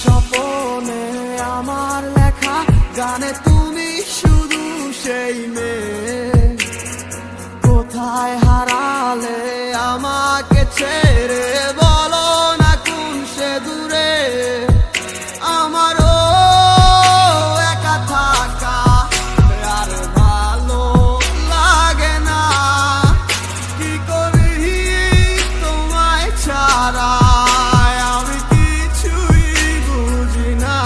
স্বপনে আমার লেখা গানে তুমি শুধু সেই মেয়ে। কোথায় হারালে আমাকে ছেড়ে, বলো না কোন সে দূরে। আমারও একা থাকা আর ভালো লাগে না, কি করি তোমায় ছাড়া আমি কিছুই বুঝি না।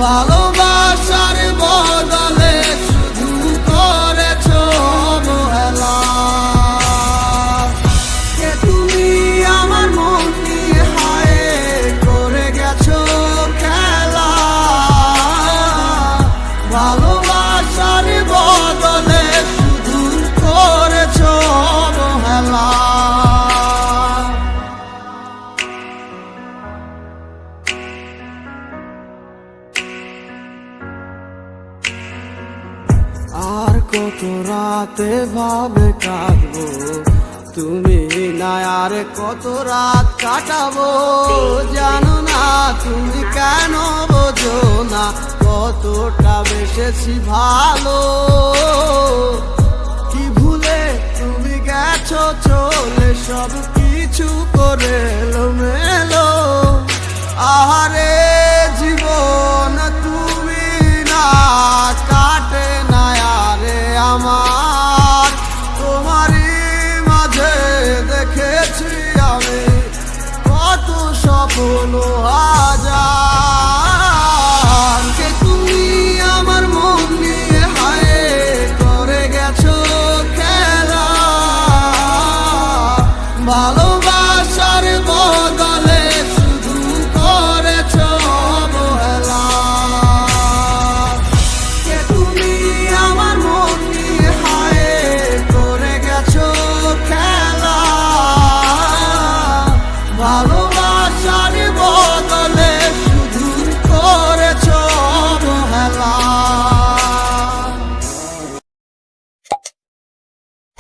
ভালোবাসার বদলে শুধু করেছো অবহেলা। কে তুমি আমার মন নিয়ে হায় করে গেছো খেলা। ভালোবাসার বদলে শুধু করেছো অবহেলা। আর কত রাতে ভাবে কাটবো তুমি না, আর কত রাত কাটাবো জানো না তুমি কেন বোঝো না কতটা বেসেছি ভালো। কি ভুলে তুমি গেছো চলে, সব কিছু করে এলোমেলো। আহারে